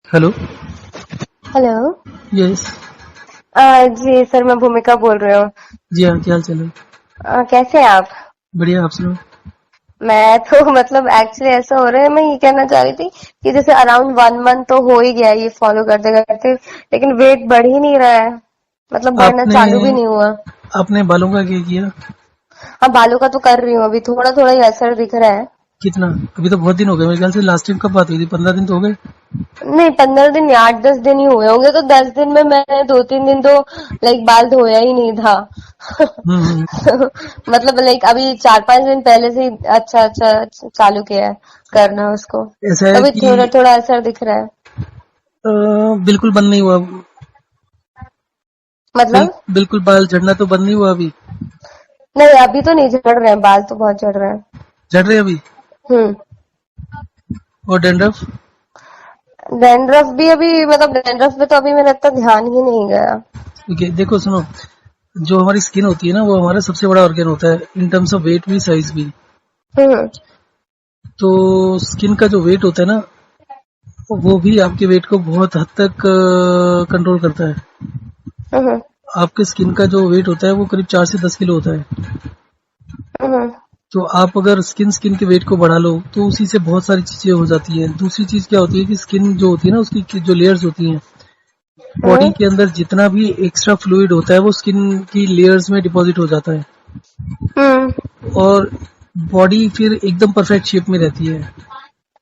Hello. Hello. Yes. जी sir, मैं भूमिका बोल रही हूँ। जी हाँ, क्या हाल चाल है? कैसे हैं आप? बढ़िया, आप सुनो। मैं तो मतलब एक्चुअली ऐसा हो रहा है, मैं ये कहना चाह रही थी कि जैसे अराउंड 1 मंथ तो हो ही गया है ये फॉलो करते करते, लेकिन वेट बढ़ ही नहीं रहा है। मतलब बढ़ना आपने चालू भी नहीं हुआ। आपने बालों का क्या किया? हाँ, बालों का तो कर रही हूँ, अभी थोड़ा थोड़ा ही असर दिख रहा है। कितना? अभी तो बहुत दिन हो गए मेरे ख्याल से। लास्ट टाइम कब बात हुई थी? 15 दिन तो हो गए। नहीं, 15 दिन या 8-10 दिन ही हुए होंगे, तो 10 दिन में मैंने 2-3 दिन तो लाइक बाल धोया ही नहीं था। हम्म। मतलब लाइक अभी 4-5 दिन पहले से ही अच्छा अच्छा चालू किया है करना उसको। ऐसा तो है अभी कि थोड़ा थोड़ा असर दिख रहा है। बिल्कुल बंद नहीं हुआ। मतलब बिल्कुल बाल झड़ना तो बंद नहीं हुआ अभी? नहीं, अभी तो नहीं झड़ रहे हैं, बाल तो बहुत झड़ रहे हैं। झड़ रहे अभी? हम्म। और डैंड्रफ? डैंड्रफ भी अभी, मतलब डैंड्रफ पे तो अभी मेरा इतना ध्यान ही नहीं गया। ओके, देखो सुनो। जो हमारी स्किन होती है ना, वो हमारा सबसे बड़ा ऑर्गन होता है इन टर्म्स ऑफ वेट भी, साइज भी। हम्म। तो स्किन का जो वेट होता है ना, वो भी आपके वेट को बहुत हद तक कंट्रोल करता है। हम्म। आपके स्किन का जो वेट होता है वो करीब 4 से 10 किलो होता है। हम्म। तो आप अगर स्किन स्किन के वेट को बढ़ा लो तो उसी से बहुत सारी चीजें हो जाती है। दूसरी चीज क्या होती है कि स्किन जो होती है ना, उसकी जो लेयर्स होती हैं, बॉडी हम्म। के अंदर जितना भी एक्स्ट्रा फ्लूइड होता है वो स्किन की लेयर्स में डिपॉजिट हो जाता है। हम्म। और बॉडी फिर एकदम परफेक्ट शेप में रहती है।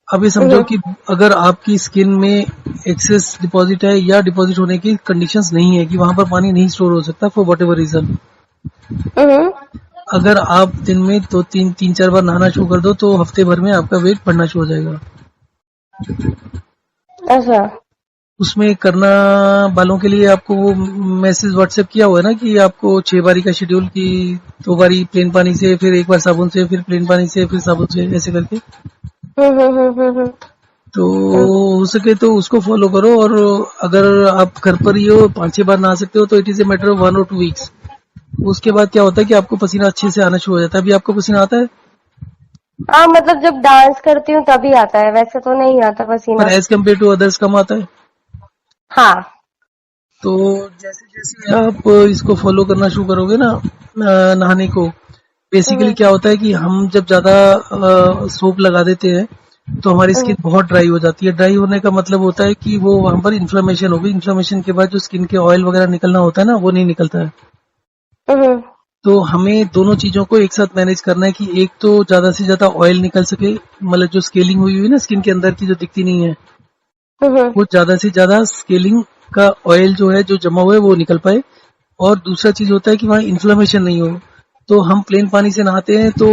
अब ये समझो हम्म। कि अगर आपकी स्किन में एक्सेस डिपॉजिट है या डिपॉजिट होने की कंडीशंस नहीं है, कि वहां पर पानी नहीं स्टोर हो सकता फॉर वट एवर रीजन, हम्म। अगर आप दिन में तो तीन चार बार नहाना शुरू कर दो तो हफ्ते भर में आपका वेट बढ़ना शुरू हो जाएगा। अच्छा। उसमें करना, बालों के लिए आपको वो मैसेज व्हाट्सएप किया हुआ है ना कि आपको 6 बारी का शेड्यूल, की 2 बारी प्लेन पानी से, फिर एक बार साबुन से, फिर प्लेन पानी से, फिर साबुन से, ऐसे करके। हम्म। हम्म। हम्म। हम्म। तो हम्म। हो सके तो उसको फॉलो करो। और अगर आप घर पर ही हो, 5-6 बार नहा सकते हो, तो it is a matter of 1 और 2 वीक्स। उसके बाद क्या होता है कि आपको पसीना अच्छे से आना शुरू हो जाता है। अभी आपको पसीना आता है? हाँ, मतलब जब डांस करती हूँ तभी आता है, वैसे तो नहीं आता पर पसीना। एज कम्पेयर टू अदर्स कम आता है। हाँ। तो जैसे जैसे आप इसको फॉलो करना शुरू करोगे ना, नहाने को, बेसिकली हम्म। क्या होता है कि हम जब ज्यादा सोप लगा देते हैं तो हमारी हम्म। स्किन बहुत ड्राई हो जाती है। ड्राई होने का मतलब होता है कि वो वहां पर इन्फ्लेमेशन होगी। इन्फ्लेमेशन के बाद जो स्किन के ऑयल वगैरह निकलना होता है ना, वो नहीं निकलता है। हम्म। तो हमें दोनों चीजों को एक साथ मैनेज करना है कि एक तो ज्यादा से ज्यादा ऑयल निकल सके, मतलब जो स्केलिंग हुई हुई ना स्किन के अंदर की, जो दिखती नहीं है, हम्म। वो ज्यादा से ज्यादा स्केलिंग का ऑयल जो है, जो जमा हुआ है, वो निकल पाए। और दूसरा चीज होता है कि वहाँ इन्फ्लेमेशन नहीं हो। तो हम प्लेन पानी से नहाते हैं तो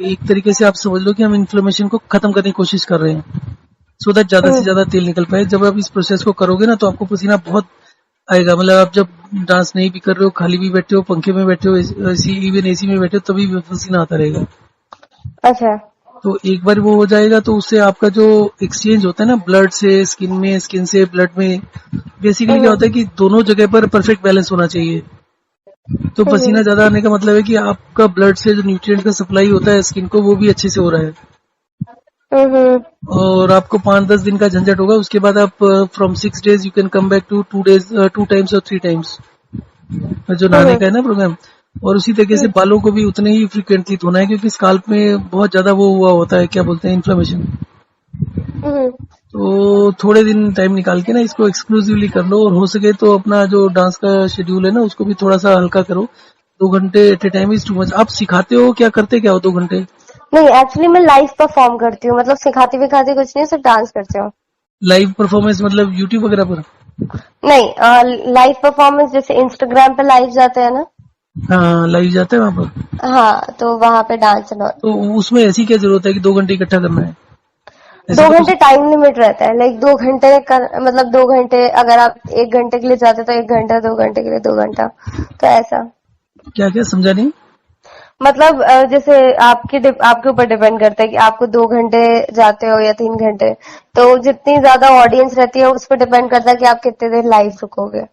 एक तरीके से आप समझ लो कि हम इन्फ्लेमेशन को खत्म करने की कोशिश कर रहे हैं, सो दैट ज्यादा से हम्म। ज्यादा तेल निकल पाए। जब आप इस प्रोसेस को करोगे ना तो आपको पसीना बहुत आएगा। मतलब आप जब डांस नहीं भी कर रहे हो, खाली भी बैठे हो, पंखे में बैठे हो, एसी, इवन एसी में बैठे हो, तभी भी पसीना आता रहेगा। अच्छा। तो एक बार वो हो जाएगा तो उससे आपका जो एक्सचेंज होता है ना, ब्लड से स्किन में, स्किन से ब्लड में, बेसिकली क्या हम्म। होता है कि दोनों जगह पर परफेक्ट बैलेंस होना चाहिए। तो हम्म। पसीना ज्यादा आने का मतलब है कि आपका ब्लड से जो न्यूट्रिएंट का सप्लाई होता है स्किन को, वो भी अच्छे से हो रहा है। हम्म। और आपको 5-10 दिन का झंझट होगा। उसके बाद आप from 6 days you can come back to 2 days, 2 times और 3 टाइम्स जो नहाने हम्म। का है ना प्रोग्राम। और उसी तरीके से बालों को भी उतने ही फ्रिक्वेंटली धोना है, क्योंकि स्काल्प में बहुत ज्यादा वो हुआ होता है, क्या बोलते हैं, इन्फ्लेमेशन। हम्म। तो थोड़े दिन टाइम निकाल के ना इसको एक्सक्लूसिवली कर लो। और हो सके तो अपना जो डांस का शेड्यूल है ना, उसको भी थोड़ा सा हल्का करो। 2 घंटे at a time is too much. आप सिखाते हो क्या, करते क्या हो 2 घंटे? नहीं, एक्चुअली मैं लाइव परफॉर्म करती हूँ, मतलब सिखाती विखाती कुछ नहीं, सिर्फ डांस करती हूँ। लाइव परफॉर्मेंस मतलब यूट्यूब वगैरह पर? नहीं, लाइव परफॉर्मेंस जैसे इंस्टाग्राम पे लाइव जाते हैं ना। हाँ, लाइव जाते हैं वहां पर। हाँ, तो वहां पे डांस और तो उसमें ऐसी क्या जरूरत है कि 2 घंटे इकट्ठा करना है? ऐसा दो तो कुछ। घंटे टाइम लिमिट रहता है, लाइक 2 घंटे कर, मतलब 2 घंटे, अगर आप 1 घंटे के लिए जाते तो 1 घंटा, 2 घंटे के लिए 2 घंटा, तो ऐसा। क्या क्या समझा नहीं? मतलब जैसे आपके ऊपर डिपेंड करता है कि आपको 2 घंटे जाते हो या 3 घंटे, तो जितनी ज्यादा ऑडियंस रहती है उस पर डिपेंड करता है कि आप कितने देर लाइव रुकोगे।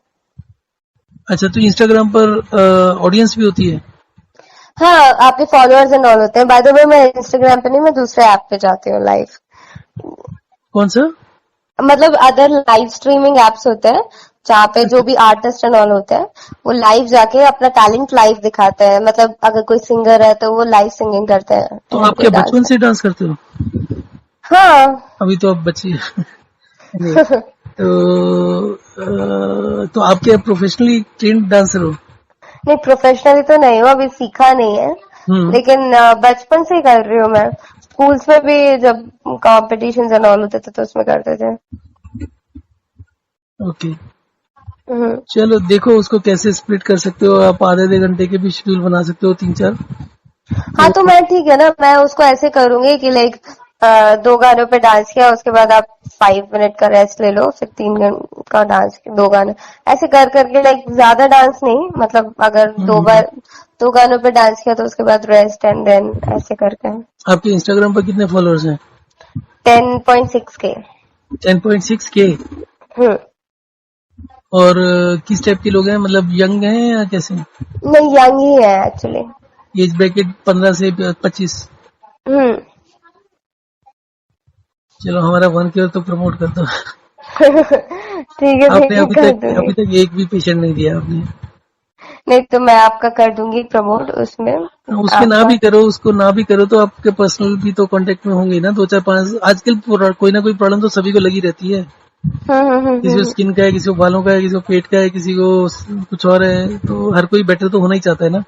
अच्छा, तो इंस्टाग्राम पर ऑडियंस भी होती है? हाँ, आपके फॉलोअर्स एंड ऑल होते हैं। बाय द वे, मैं इंस्टाग्राम पे नहीं, मैं दूसरे ऐप पे जाती हूँ लाइव। कौन सा? मतलब अदर लाइव स्ट्रीमिंग एप्स होते हैं जहाँ पे जो भी आर्टिस्ट एंड ऑल होते हैं वो लाइव जाके अपना टैलेंट लाइव दिखाते हैं। मतलब अगर कोई सिंगर है तो वो लाइव सिंगिंग करते हैं तो एंड आप कोई क्या बचपन डांस। से डांस करते हो? हाँ। अभी तो आप बच्ची नहीं, तो आप क्या प्रोफेशनली ट्रेन्ड डांसर हो? नहीं, प्रोफेशनली तो नहीं हूँ, अभी सीखा नहीं है, हम्म। लेकिन बचपन से ही कर रही हूँ मैं। स्कूल्स में भी जब कॉम्पिटिशन एंड ऑल होते थे तो उसमें करते थे। ओके, हम्म। चलो देखो उसको कैसे स्प्लिट कर सकते हो आप, आधे घंटे के भी शेड्यूल बना सकते हो, 3-4। हाँ तो तो मैं ठीक है ना, मैं उसको ऐसे करूंगी कि लाइक 2 गानों पे डांस किया, उसके बाद आप 5 मिनट का रेस्ट ले लो, फिर 3 का डांस, 2 गाने ऐसे कर करके, लाइक ज्यादा डांस नहीं, मतलब अगर दो हम्म, बार 2 गानों पे डांस किया तो उसके बाद रेस्ट एंड देन ऐसे करके। आपके इंस्टाग्राम पर कितने फॉलोअर्स हैं? 10.6K। 10.6K। हम्म। और किस टाइप के लोग हैं, मतलब यंग हैं या कैसे? नहीं, यंग ही है एक्चुअली। एज ब्रैकेट 15 से 25? हम्म। चलो हमारा 1 करोड़ तो प्रमोट कर दो। ठीक है, ठीक आपने है, अभी कर तक दूंगी। अभी तक एक भी पेशेंट नहीं दिया आपने। नहीं तो मैं आपका कर दूंगी प्रमोट उसमें। उसमें ना आपका। भी करो, उसको ना भी करो तो आपके पर्सनल भी तो कांटेक्ट में होंगे ना, 2-4-5 आजकल कोई ना कोई प्रॉब्लम तो सभी को लगी रहती है। किसी को हम्म। स्किन का है, किसी को बालों का है, किसी को पेट का है, किसी को कुछ और है, तो हर कोई बेटर तो होना ही चाहता है ना।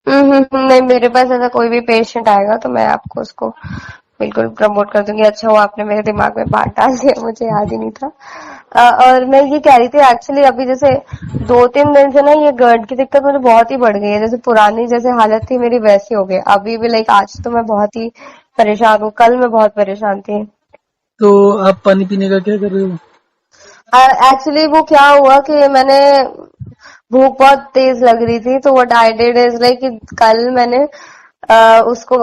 नहीं, मेरे पास ऐसा कोई भी पेशेंट आएगा तो मैं आपको उसको बिल्कुल प्रमोट कर दूंगी। अच्छा हुआ आपने मेरे दिमाग में बात डाल दिया, मुझे याद ही नहीं था। और मैं ये कह रही थी एक्चुअली, अभी जैसे 2-3 दिन से ना ये गर्ड की दिक्कत मुझे बहुत ही बढ़ गई है। जैसे पुरानी जैसे हालत थी मेरी वैसी हो गई अभी भी, लाइक आज तो मैं बहुत ही परेशान हूँ, कल मैं बहुत परेशान थी। तो आप पानी पीने का क्या कर रहे हो? एक्चुअली वो क्या हुआ कि मैंने भूख बहुत तेज लग रही थी, तो what I did is like कल मैंने उसको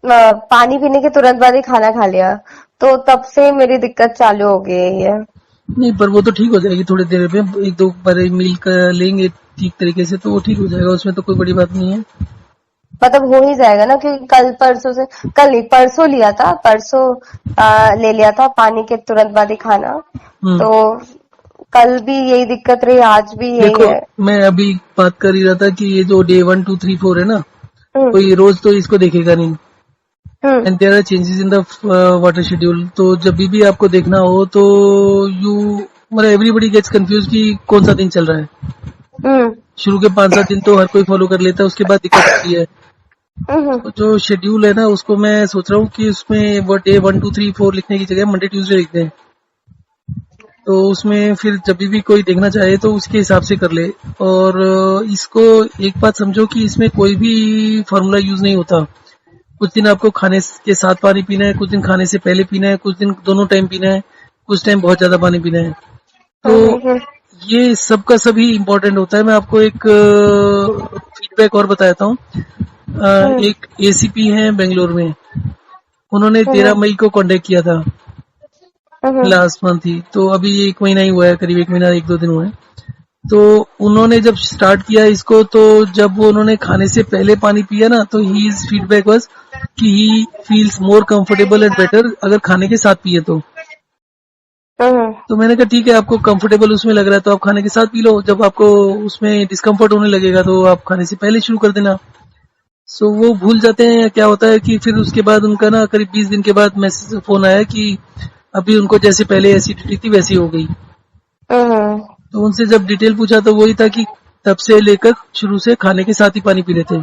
पानी पीने के तुरंत बाद ही खाना खा लिया, तो तब से मेरी दिक्कत चालू हो गई है। नहीं, पर वो तो ठीक हो जाएगी थोड़ी देर में, 1-2 बार मील का लेंगे ठीक तरीके से तो वो ठीक हो जाएगा, उसमें तो कोई बड़ी बात नहीं है। मतलब हो ही जाएगा ना, क्योंकि कल परसों से, कल नहीं परसों लिया था, परसों ले लिया था पानी के तुरंत बाद ही खाना, हम्म। तो कल भी यही दिक्कत रही, आज भी यही देखो, है। मैं अभी बात कर ही रहा था कि ये जो डे 1, 2, 3, 4 है ना, हम्म। कोई रोज तो इसको देखेगा नहीं। Hmm. And there are changes in the water schedule, तो जब भी आपको देखना हो तो यू मतलब एवरीबडी गेट्स कंफ्यूज कि कौन सा दिन चल रहा है। हम्म। शुरू के 5-7 दिन तो हर कोई फॉलो कर लेता है, उसके बाद दिक्कत होती है। हम्म। तो जो शेड्यूल है ना, उसको मैं सोच रहा हूँ कि उसमें वो डे 1, 2, 3, 4 लिखने की जगह मंडे ट्यूसडे लिख दें, तो उसमें फिर जब भी कोई देखना चाहे तो उसके हिसाब से कर ले। और इसको एक बात समझो कि इसमें कोई भी फॉर्मूला यूज नहीं होता। कुछ दिन आपको खाने के साथ पानी पीना है, कुछ दिन खाने से पहले पीना है, कुछ दिन दोनों टाइम पीना है, कुछ टाइम बहुत ज्यादा पानी पीना है। तो हम्म। ये सबका सभी इम्पोर्टेंट होता है। मैं आपको एक फीडबैक और बताता हूँ। हम्म। एक एसीपी है बेंगलोर में, उन्होंने हम्म। 13 मई को कांटेक्ट किया था, हम्म। लास्ट मंथ ही, तो अभी 1 महीना ही हुआ है, करीब 1 महीना 1-2 दिन हुए हैं। तो उन्होंने जब स्टार्ट किया इसको, तो जब वो उन्होंने खाने से पहले पानी पिया ना, तो ही फीडबैक वाज कि he feels more comfortable and better अगर खाने के साथ पिए हम्म। तो मैंने कहा ठीक है, आपको कंफर्टेबल उसमें लग रहा है तो आप खाने के साथ पी लो, जब आपको उसमें डिस्कम्फर्ट होने लगेगा तो आप खाने से पहले शुरू कर देना। सो वो भूल जाते हैं, क्या होता है कि फिर उसके बाद उनका ना करीब 20 दिन के बाद मैसेज फोन आया कि अभी उनको जैसे पहले एसिडिटी थी वैसी हो गई। हम्म। तो उनसे जब डिटेल पूछा तो वही था कि तब से लेकर शुरू से खाने के साथ ही पानी पी रहे थे।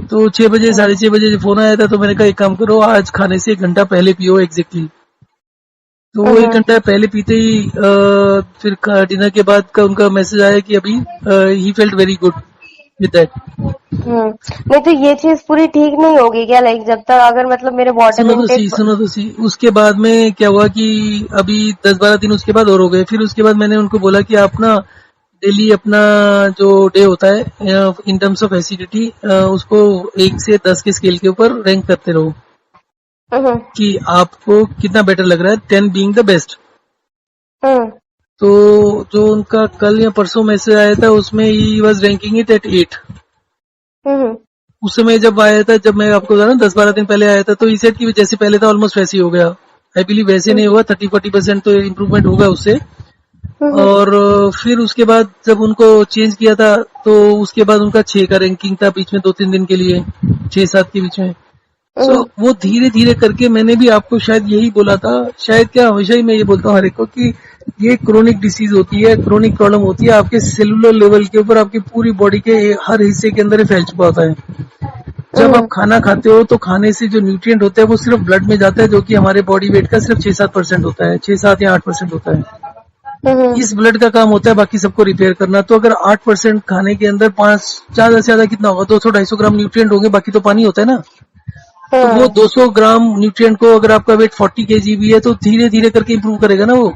तो 6 बजे, 6:30 बजे फोन आया था, तो मैंने कहा एक काम करो, आज खाने से 1 घंटा पहले पियो एग्जैक्टली। तो वो 1 घंटा पहले पीते ही फिर डिनर के बाद का उनका मैसेज आया कि अभी he felt very good with that. नहीं तो ये चीज पूरी ठीक नहीं होगी क्या, लाइक जब तक अगर मतलब मेरे वाटर इनटेक। सुनो तो सी, उसके बाद में क्या हुआ कि अभी 10-12 दिन उसके बाद और हो गए। फिर उसके बाद मैंने उनको बोला कि आप ना डेली अपना जो डे होता है इन टर्म्स ऑफ एसिडिटी, उसको 1 से 10 के स्केल के ऊपर रैंक करते रहो हम्म। कि आपको कितना बेटर लग रहा है, 10 बीइंग द बेस्ट। हम्म। तो जो उनका कल या परसों मैसेज आया था उसमें he was ranking it at 8। हम्म। उस समय जब आया था, जब मैं आपको बता रहा हूँ 10-12 दिन पहले आया था, तो ई सेट की जैसे पहले था ऑलमोस्ट वैसे ही हो गया। आई बिलीव वैसे नहीं होगा, 30-40% तो इम्प्रूवमेंट होगा उससे। और फिर उसके बाद जब उनको चेंज किया था तो उसके बाद उनका 6 का रैंकिंग था बीच में 2-3 दिन के लिए, 6-7 के बीच में। सो वो धीरे धीरे करके, मैंने भी आपको शायद यही बोला था, शायद क्या हमेशा ही मैं ये बोलता हूँ हर एक को कि ये क्रोनिक डिसीज होती है, क्रोनिक प्रॉब्लम होती है, आपके सेलुलर लेवल के ऊपर आपकी पूरी बॉडी के हर हिस्से के अंदर फैल चुका होता है। जब आप खाना खाते हो तो खाने से जो न्यूट्रिएंट होता है वो सिर्फ ब्लड में जाता है, जो कि हमारे बॉडी वेट का सिर्फ 6-7% होता है, 6-7 या 8% होता है। इस ब्लड का काम होता है बाकी सबको रिपेयर करना। तो अगर 8% खाने के अंदर 5 ज्यादा से ज्यादा कितना होगा, 200-250 ग्राम न्यूट्रिएंट होंगे, बाकी तो पानी होता है ना। तो वो 200 ग्राम न्यूट्रिएंट को, अगर आपका वेट 40 केजी भी है, तो धीरे धीरे करके इंप्रूव करेगा ना वो।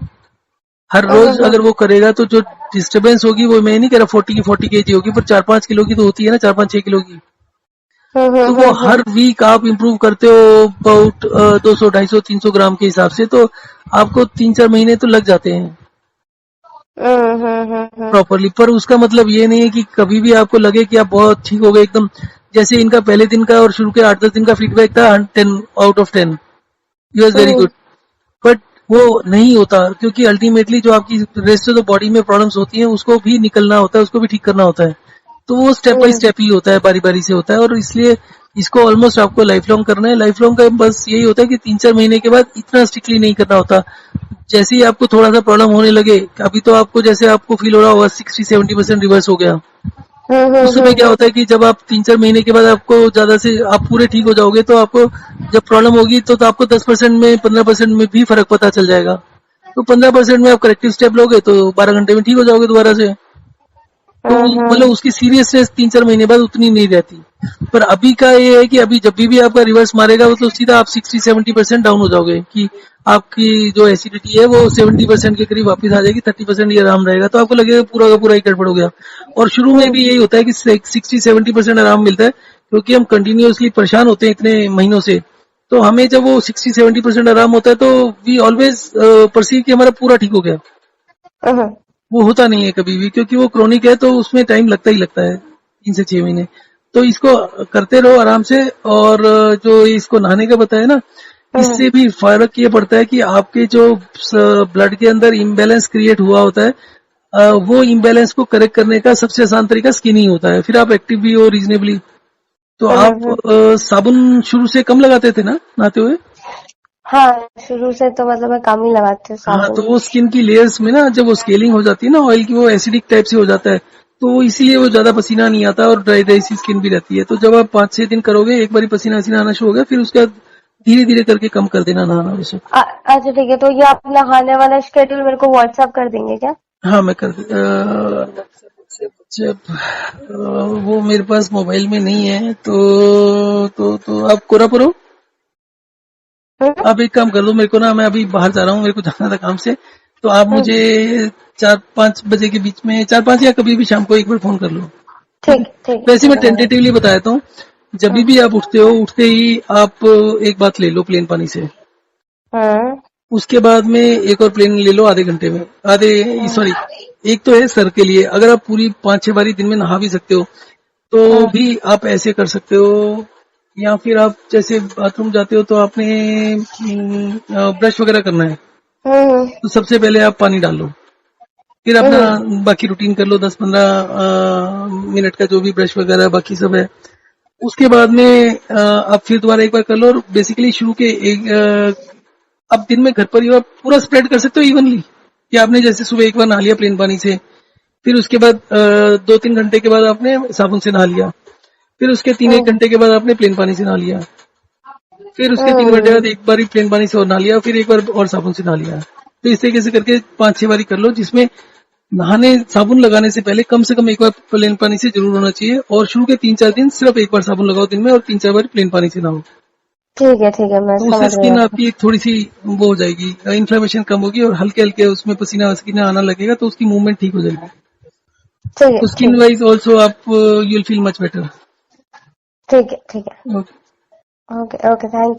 हर रोज अगर वो करेगा तो जो डिस्टर्बेंस होगी, वो मैं नहीं कह रहा 40 की 40 केजी होगी, पर 4-5 किलो की तो होती है ना, 4-5-6 किलो की। तो वो हर वीक आप इंप्रूव करते हो अबाउट 200, 250, 300 ग्राम के हिसाब से, तो आपको 3-4 महीने तो लग जाते हैं प्रॉपरली। पर उसका मतलब ये नहीं है कि कभी भी आपको लगे कि आप बहुत ठीक हो गए एकदम। जैसे इनका पहले दिन का और शुरू के 8-10 दिन का फीडबैक था 10 out of 10, you was very good. But वो नहीं होता, क्योंकि अल्टीमेटली जो आपकी रेस्ट ऑफ द बॉडी में प्रॉब्लम्स होती हैं उसको भी निकलना होता है, उसको भी ठीक करना होता है। तो वो स्टेप बाय स्टेप ही होता है, बारी बारी से होता है। और इसलिए इसको ऑलमोस्ट आपको लाइफ लॉन्ग करना है। लाइफ लॉन्ग का बस यही होता है कि 3-4 महीने के बाद इतना स्ट्रिक्टली नहीं करना होता। जैसे ही आपको थोड़ा सा प्रॉब्लम होने लगे, अभी तो आपको जैसे आपको फील हो रहा होगा 60-70% रिवर्स हो गया, उस समय क्या होता है कि जब आप 3-4 महीने के बाद आपको ज्यादा से आप पूरे ठीक हो जाओगे, तो आपको जब प्रॉब्लम होगी तो आपको 10% में 15% में भी फर्क पता चल जाएगा। तो 15% में आप करेक्टिव स्टेप लोगे तो 12 घंटे में ठीक हो जाओगे दोबारा से। तो मतलब उसकी सीरियसनेस 3-4 महीने बाद उतनी नहीं रहती। पर अभी का ये है कि अभी जब भी आपका रिवर्स मारेगा तो सीधा आप 60-70% डाउन हो जाओगे, कि आपकी जो एसिडिटी है वो 70% के करीब वापस आ जाएगी, 30% ये आराम रहेगा। तो आपको लगेगा पूरा का पूरा ही गड़बड़ हो गया। और शुरू में भी यही होता है कि 60-70% आराम मिलता है, क्योंकि हम कंटिन्यूअसली परेशान होते हैं इतने महीनों से। तो हमें जब वो 60-70% आराम होता है तो वी ऑलवेज परसीव कि हमारा पूरा ठीक हो गया। वो होता नहीं है कभी भी, क्योंकि वो क्रोनिक है, तो उसमें टाइम लगता ही लगता है 3 से 6 महीने। तो इसको करते रहो आराम से। और जो इसको नहाने का बताया ना, इससे भी फर्क ये पड़ता है कि आपके जो ब्लड के अंदर इम्बैलेंस क्रिएट हुआ होता है, वो इम्बैलेंस को करेक्ट करने का सबसे आसान तरीका स्किनिंग होता है। फिर आप एक्टिव भी हो रीजनेबली। तो आप साबुन शुरू से कम लगाते थे ना नहाते हुए? हाँ, शुरू से तो मतलब मैं कम ही लगाती हूँ हाँ, तो साबुन। वो स्किन की लेयर्स में ना, जब वो स्केलिंग हो जाती है ना ऑयल की, वो एसिडिक टाइप से हो जाता है, तो वो इसीलिए वो ज्यादा पसीना नहीं आता और ड्राई ड्राई सी स्किन भी रहती है। तो जब आप 5-6 दिन करोगे, एक बार पसीना वसीना आना शुरू हो गया, फिर उसके बाद धीरे धीरे करके कम कर देना नहाना वैसे। अच्छा ठीक है, तो ये आप नहाने वाला शेड्यूल मेरे को व्हाट्सएप कर देंगे क्या? हाँ, मैं कर वो मेरे पास मोबाइल में नहीं है, तो आप कोरापुर हो? आप एक काम कर दो, मेरे को ना, मैं अभी बाहर जा रहा हूँ, मेरे को जाना था काम से। तो आप मुझे 4-5 बजे के बीच में, 4-5 या कभी भी शाम को एक बार फोन कर लो। ठीक ठीक वैसे मैं ठीक है। टेंटेटिवली बता देता हूँ, जब भी आप उठते हो, उठते ही आप एक बात ले लो प्लेन पानी से। उसके बाद में एक और प्लेन ले लो आधे घंटे में, आधे सॉरी, एक तो है सर के लिए। अगर आप पूरी 5-6 बारी दिन में नहा भी सकते हो तो भी आप ऐसे कर सकते हो। या फिर आप जैसे बाथरूम जाते हो तो आपने ब्रश वगैरह करना है, तो सबसे पहले आप पानी डाल लो, फिर अपना बाकी रूटीन कर लो 10-15 मिनट का, जो भी ब्रश वगैरह बाकी सब है। उसके बाद में आप फिर दोबारा एक बार कर लो। और बेसिकली शुरू के आप दिन में घर पर ही आप पूरा स्प्रेड कर सकते हो इवनली, कि आपने जैसे सुबह एक बार नहा लिया प्लेन पानी से, फिर उसके बाद 2-3 घंटे के बाद आपने साबुन से नहा लिया, फिर उसके 3-1 घंटे के बाद आपने प्लेन पानी से नहा लिया, फिर उसके 3 घंटे बाद एक बार प्लेन पानी से और नहा लिया, फिर एक बार और साबुन से नहा लिया। तो इस तरीके से करके 5-6 बारी कर लो, जिसमें नहाने साबुन लगाने से पहले कम से कम एक बार प्लेन पानी से जरूर होना चाहिए। और शुरू के 3-4 दिन सिर्फ एक बार साबुन लगाओ दिन में, और 3-4 बार प्लेन पानी से नहाओ। ठीक है, मैं तो उससे समझ गई स्किन आपको। आपकी थोड़ी सी वो हो जाएगी, इन्फ्लेमेशन कम होगी, और हल्के हल्के उसमें पसीना वसीना आना लगेगा, तो उसकी मूवमेंट ठीक हो जाएगी। ठीक है तो स्किन ठीक वाइज ऑल्सो आप you will feel much better. ठीक है ठीक है। ओके। Okay okay, thank